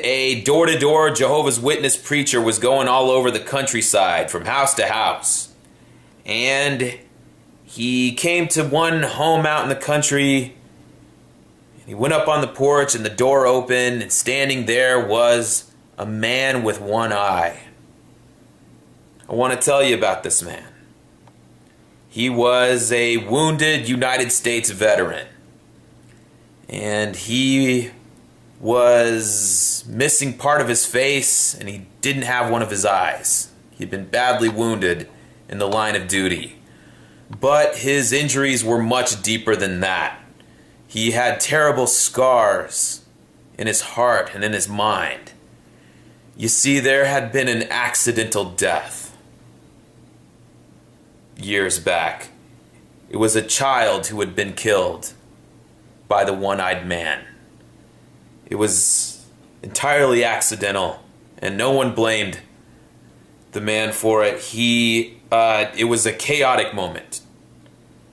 a door-to-door Jehovah's Witness preacher was going all over the countryside from house to house. And he came to one home out in the country. He went up on the porch and the door opened, and standing there was a man with one eye. I want to tell you about this man. He was a wounded United States veteran, and he was missing part of his face, and he didn't have one of his eyes. He'd been badly wounded in the line of duty, but his injuries were much deeper than that. He had terrible scars in his heart and in his mind. You see, there had been an accidental death years back. It was a child who had been killed by the one-eyed man. It was entirely accidental, and no one blamed the man for it. It was a chaotic moment.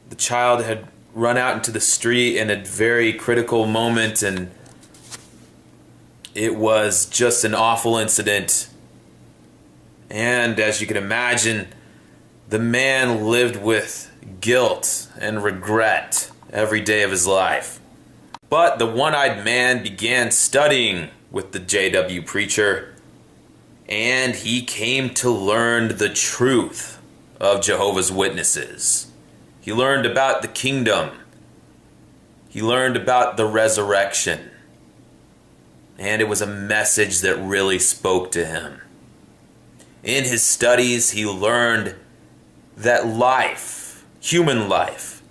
The child had run out into the street in a very critical moment, and it was just an awful incident. And as you can imagine, the man lived with guilt and regret every day of his life. But the one-eyed man began studying with the JW preacher, and he came to learn the truth of Jehovah's Witnesses. He learned about the kingdom. He learned about the resurrection. And it was a message that really spoke to him. In his studies, he learned that life, human life,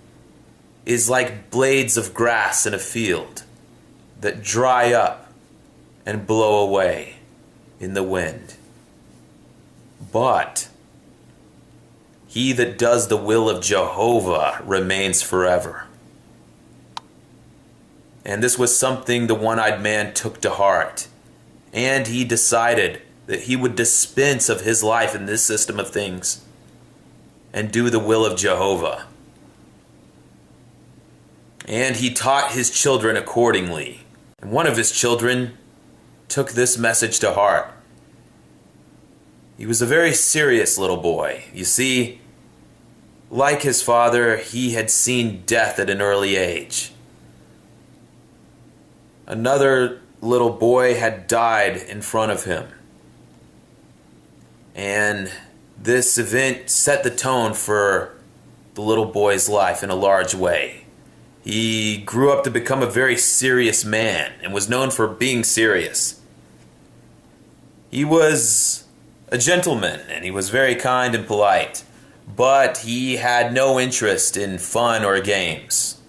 is like blades of grass in a field that dry up and blow away in the wind. But he that does the will of Jehovah remains forever. And this was something the one-eyed man took to heart. And he decided that he would dispense of his life in this system of things and do the will of Jehovah. And he taught his children accordingly. And one of his children took this message to heart. He was a very serious little boy. You see, like his father, he had seen death at an early age. Another little boy had died in front of him. And this event set the tone for the little boy's life in a large way. He grew up to become a very serious man and was known for being serious. He was a gentleman and he was very kind and polite, but he had no interest in fun or games.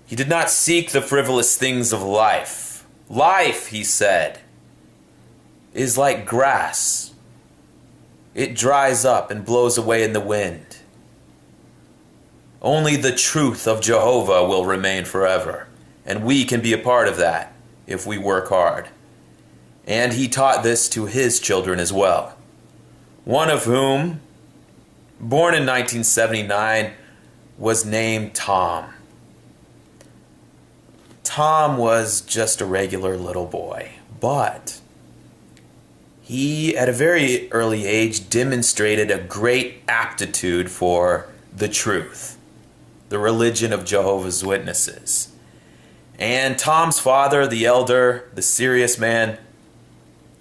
He did not seek the frivolous things of life. Life, he said, is like grass. It dries up and blows away in the wind. Only the truth of Jehovah will remain forever, and we can be a part of that if we work hard. And he taught this to his children as well, one of whom, born in 1979, was named Tom. Tom was just a regular little boy, but he, at a very early age, demonstrated a great aptitude for the truth, the religion of Jehovah's Witnesses. And Tom's father, the elder, the serious man,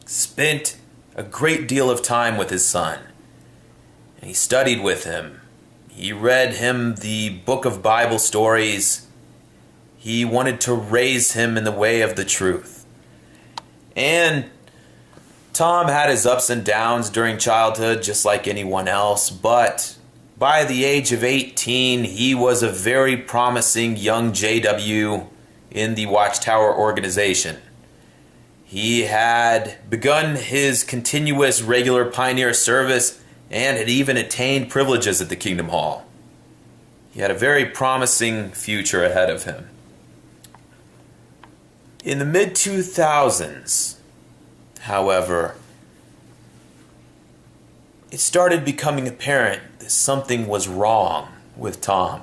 spent a great deal of time with his son. And he studied with him. He read him the book of Bible stories. He wanted to raise him in the way of the truth. And Tom had his ups and downs during childhood, just like anyone else, but by the age of 18, he was a very promising young JW in the Watchtower organization. He had begun his continuous regular pioneer service and had even attained privileges at the Kingdom Hall. He had a very promising future ahead of him. In the mid-2000s, however, it started becoming apparent that something was wrong with Tom.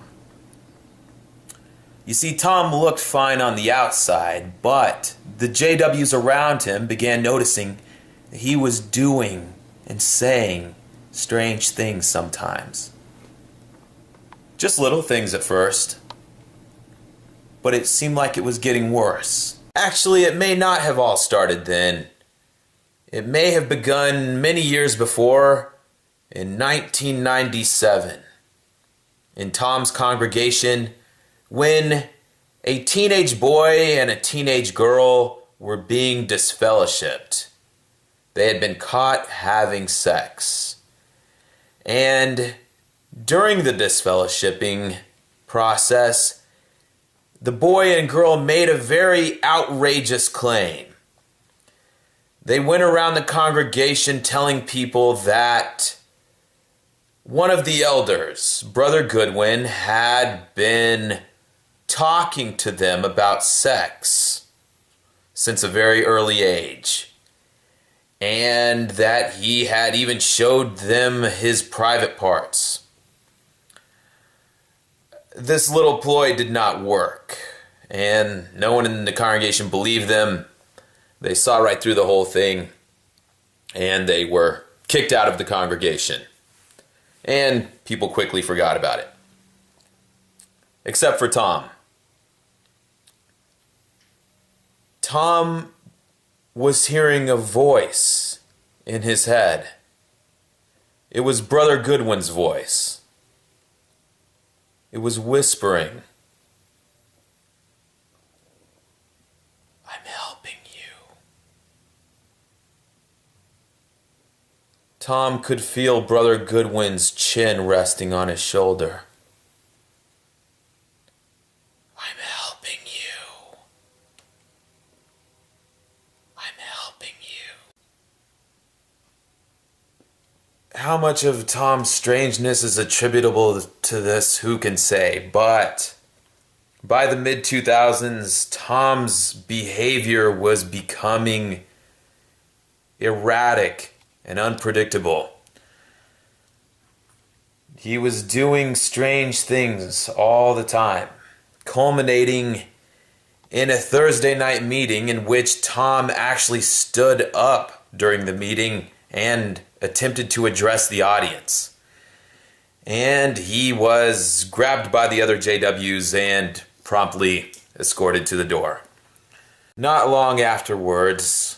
You see, Tom looked fine on the outside, but the JWs around him began noticing that he was doing and saying strange things sometimes. Just little things at first, but it seemed like it was getting worse. Actually, it may not have all started then. It may have begun many years before, in 1997, in Tom's congregation, when a teenage boy and a teenage girl were being disfellowshipped. They had been caught having sex. And during the disfellowshipping process, the boy and girl made a very outrageous claim. They went around the congregation telling people that one of the elders, Brother Goodwin, had been talking to them about sex since a very early age, and that he had even showed them his private parts. This little ploy did not work, and no one in the congregation believed them. They saw right through the whole thing, and they were kicked out of the congregation. And people quickly forgot about it. Except for Tom. Tom was hearing a voice in his head. It was Brother Goodwin's voice. It was whispering, "I'm helping you." Tom could feel Brother Goodwin's chin resting on his shoulder. "I'm helping you. I'm helping you." How much of Tom's strangeness is attributable to this, who can say? But by the mid-2000s, Tom's behavior was becoming erratic and unpredictable. He was doing strange things all the time, culminating in a Thursday night meeting in which Tom actually stood up during the meeting and attempted to address the audience. And he was grabbed by the other JWs and promptly escorted to the door. Not long afterwards,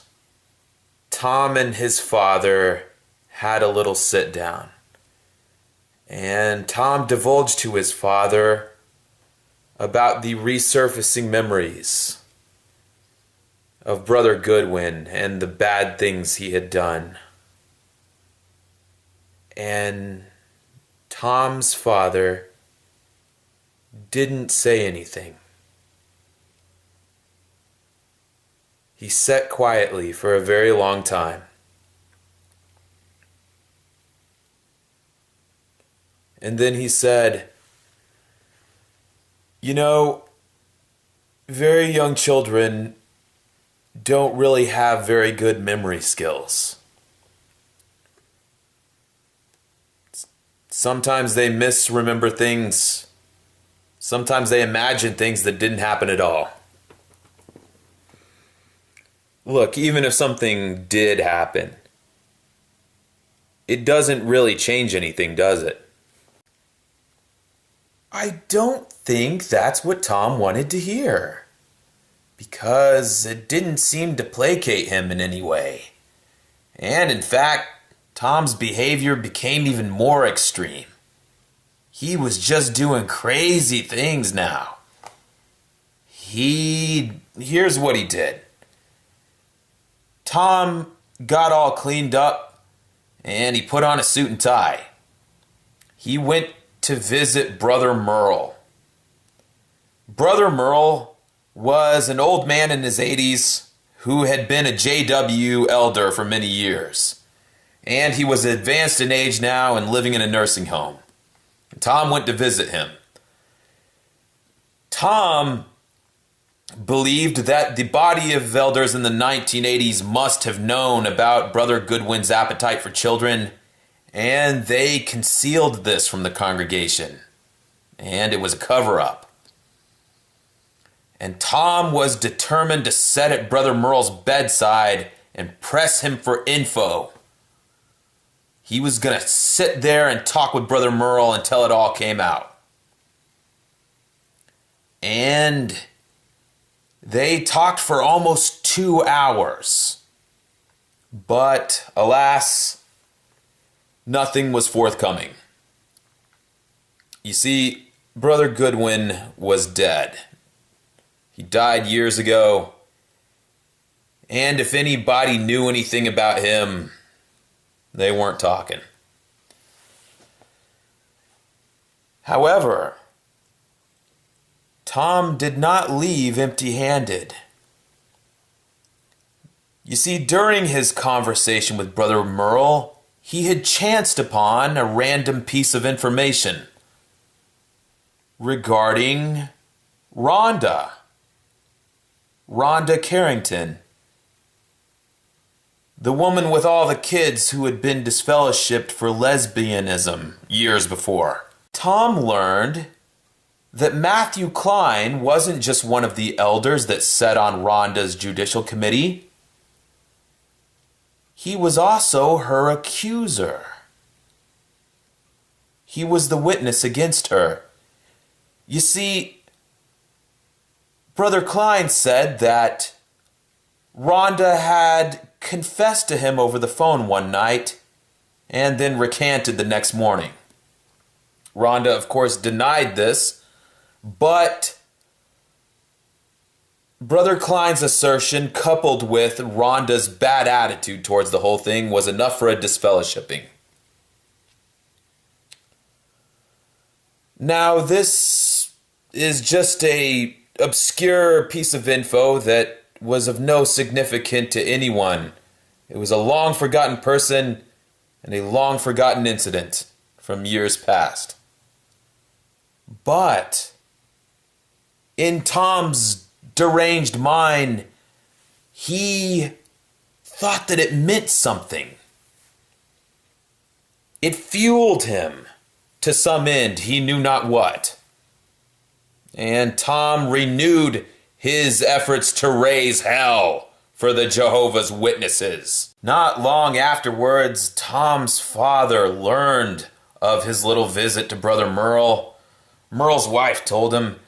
Tom and his father had a little sit down. And Tom divulged to his father about the resurfacing memories of Brother Goodwin and the bad things he had done. And Tom's father didn't say anything. He sat quietly for a very long time. And then he said, "You know, very young children don't really have very good memory skills. Sometimes they misremember things. Sometimes they imagine things that didn't happen at all. Look, even if something did happen, it doesn't really change anything, does it?" I don't think that's what Tom wanted to hear, because it didn't seem to placate him in any way. And in fact, Tom's behavior became even more extreme. He was just doing crazy things now. Here's what he did. Tom got all cleaned up and he put on a suit and tie. He went to visit Brother Merle. Brother Merle was an old man in his 80s who had been a JW elder for many years. And he was advanced in age now and living in a nursing home. Tom went to visit him. Tom believed that the body of elders in the 1980s must have known about Brother Goodwin's appetite for children, and they concealed this from the congregation. And it was a cover-up. and Tom was determined to sit at Brother Merle's bedside and press him for info. He was going to sit there and talk with Brother Merle until it all came out. And they talked for almost 2 hours. But, alas, nothing was forthcoming. You see, Brother Goodwin was dead. He died years ago. And if anybody knew anything about him, they weren't talking. However, Tom did not leave empty-handed. You see, during his conversation with Brother Merle, he had chanced upon a random piece of information regarding Rhonda Carrington, the woman with all the kids who had been disfellowshipped for lesbianism years before. Tom learned that Matthew Klein wasn't just one of the elders that sat on Rhonda's judicial committee. He was also her accuser. He was the witness against her. You see, Brother Klein said that Rhonda had confessed to him over the phone one night and then recanted the next morning. Rhonda, of course, denied this, but Brother Klein's assertion, coupled with Rhonda's bad attitude towards the whole thing, was enough for a disfellowshipping. Now, this is just a obscure piece of info that was of no significance to anyone. It was a long-forgotten person and a long-forgotten incident from years past. But in Tom's deranged mind, he thought that it meant something. It fueled him to some end, he knew not what. And Tom renewed his efforts to raise hell for the Jehovah's Witnesses. Not long afterwards, Tom's father learned of his little visit to Brother Merle. Merle's wife told him,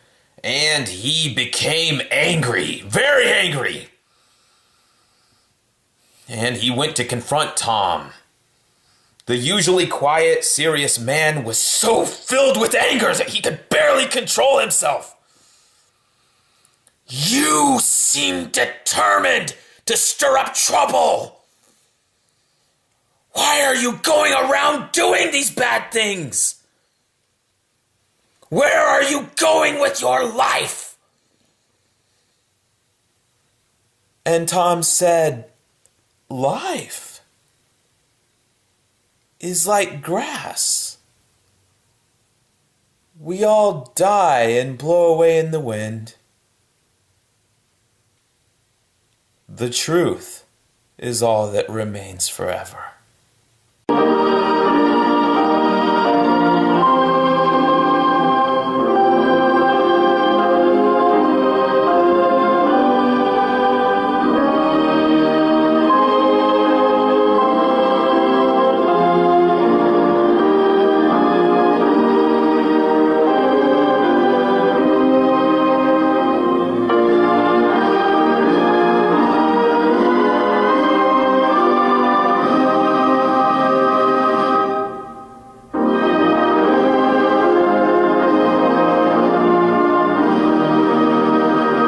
and he became angry, very angry. And he went to confront Tom. The usually quiet, serious man was so filled with anger that he could barely control himself. "You seem determined to stir up trouble. Why are you going around doing these bad things? Where are you going with your life?" And Tom said, "Life is like grass. We all die and blow away in the wind. The truth is all that remains forever."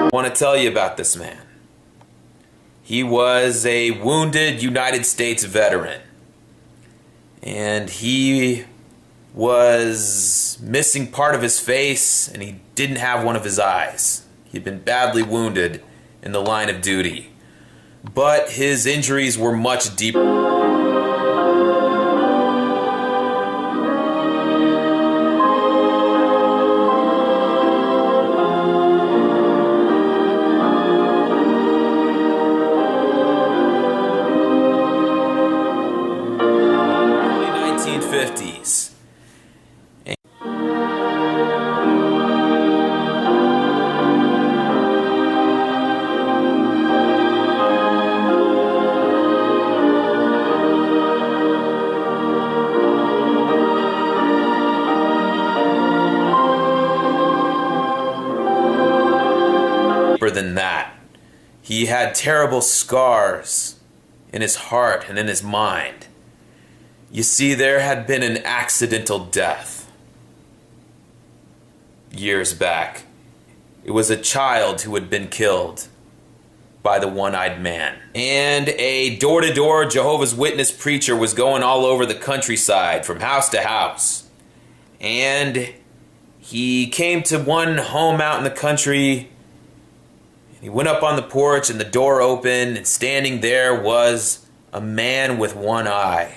I want to tell you about this man. He was a wounded United States veteran, and he was missing part of his face, and he didn't have one of his eyes. He'd been badly wounded in the line of duty, but his injuries were much deeper. than that. He had terrible scars in his heart and in his mind. You see, there had been an accidental death years back. It was a child who had been killed by the one-eyed man. And a door-to-door Jehovah's Witness preacher was going all over the countryside from house to house. And he came to one home out in the country. He went up on the porch and the door opened, and standing there was a man with one eye.